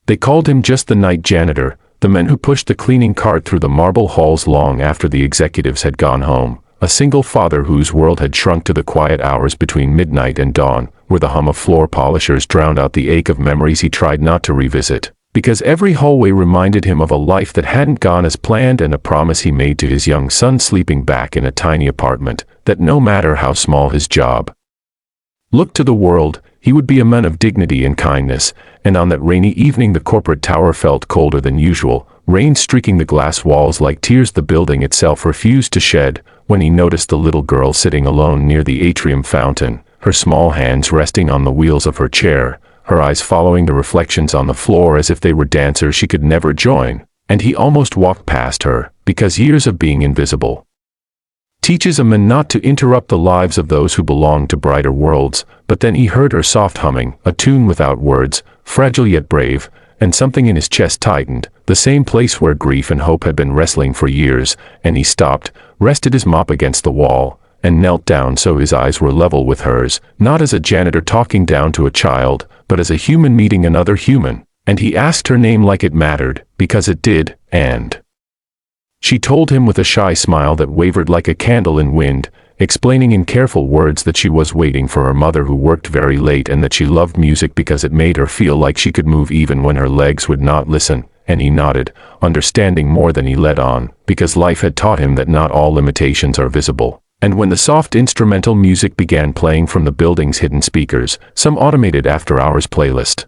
They called him just the night janitor, the man who pushed the cleaning cart through the marble halls long after the executives had gone home, a single father whose world had shrunk to the quiet hours between midnight and dawn, where the hum of floor polishers drowned out the ache of memories he tried not to revisit, because every hallway reminded him of a life that hadn't gone as planned and a promise he made to his young son sleeping back in a tiny apartment, that no matter how small his job looked to the world, he would be a man of dignity and kindness. And on that rainy evening the corporate tower felt colder than usual, rain streaking the glass walls like tears the building itself refused to shed, when he noticed the little girl sitting alone near the atrium fountain, her small hands resting on the wheels of her chair, her eyes following the reflections on the floor as if they were dancers she could never join. And he almost walked past her, because years of being invisible teaches a man not to interrupt the lives of those who belong to brighter worlds. But then he heard her soft humming, a tune without words, fragile yet brave, and something in his chest tightened, the same place where grief and hope had been wrestling for years, and he stopped, rested his mop against the wall, and knelt down so his eyes were level with hers, not as a janitor talking down to a child, but as a human meeting another human. And he asked her name like it mattered, because it did, and she told him with a shy smile that wavered like a candle in wind, explaining in careful words that she was waiting for her mother who worked very late and that she loved music because it made her feel like she could move even when her legs would not listen. And he nodded, understanding more than he let on, because life had taught him that not all limitations are visible. And when the soft instrumental music began playing from the building's hidden speakers, some automated after-hours playlist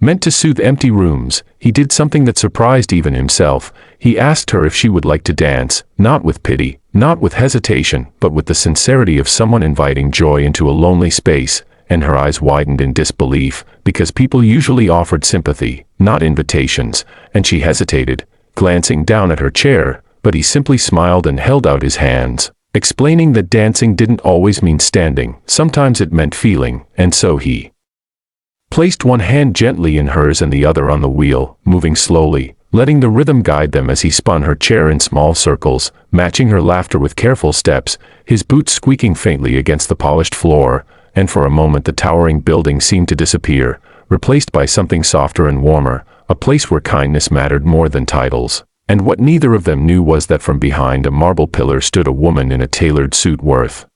meant to soothe empty rooms, he did something that surprised even himself. He asked her if she would like to dance, not with pity, not with hesitation, but with the sincerity of someone inviting joy into a lonely space. And her eyes widened in disbelief, because people usually offered sympathy, not invitations, and she hesitated, glancing down at her chair, but he simply smiled and held out his hands, explaining that dancing didn't always mean standing, sometimes it meant feeling. And so he placed one hand gently in hers and the other on the wheel, moving slowly, letting the rhythm guide them as he spun her chair in small circles, matching her laughter with careful steps, his boots squeaking faintly against the polished floor. And for a moment the towering building seemed to disappear, replaced by something softer and warmer, a place where kindness mattered more than titles. And what neither of them knew was that from behind a marble pillar stood a woman in a tailored suit worth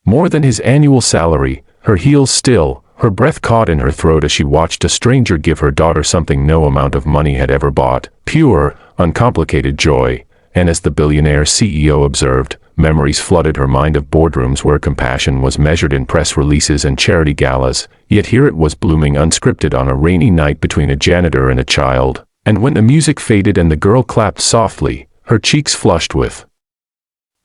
more than his annual salary, her heels still, her breath caught in her throat as she watched a stranger give her daughter something no amount of money had ever bought, pure, uncomplicated joy. And as the Billionaire CEO observed, memories flooded her mind of boardrooms where compassion was measured in press releases and charity galas, yet here it was blooming unscripted on a rainy night between a janitor and a child. And when the music faded and the girl clapped softly, her cheeks flushed with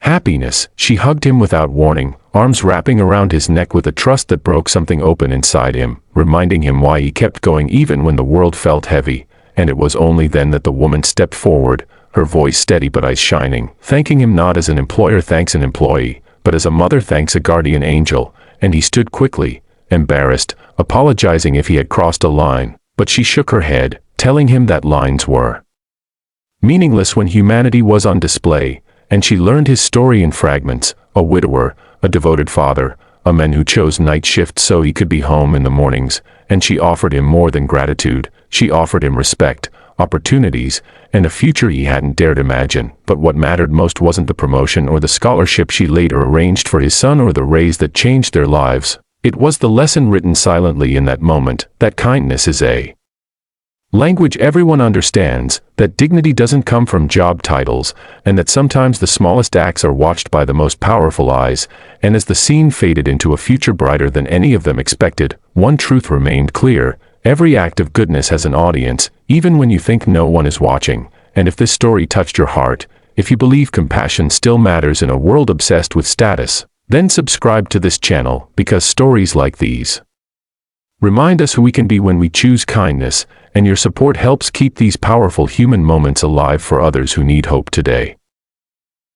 happiness, she hugged him without warning, arms wrapping around his neck with a trust that broke something open inside him, reminding him why he kept going even when the world felt heavy. And it was only then that the woman stepped forward, her voice steady but eyes shining, thanking him not as an employer thanks an employee, but as a mother thanks a guardian angel. And he stood quickly, embarrassed, apologizing if he had crossed a line, but she shook her head, telling him that lines were meaningless when humanity was on display. And she learned his story in fragments, a widower, a devoted father, a man who chose night shifts so he could be home in the mornings. And she offered him more than gratitude, she offered him respect, opportunities, and a future he hadn't dared imagine. But what mattered most wasn't the promotion or the scholarship she later arranged for his son or the raise that changed their lives. It was the lesson written silently in that moment, that kindness is a language everyone understands, that dignity doesn't come from job titles, and that sometimes the smallest acts are watched by the most powerful eyes. And as the scene faded into a future brighter than any of them expected, one truth remained clear: every act of goodness has an audience, even when you think no one is watching. And if this story touched your heart, if you believe compassion still matters in a world obsessed with status, then subscribe to this channel, because stories like these remind us who we can be when we choose kindness, and your support helps keep these powerful human moments alive for others who need hope today.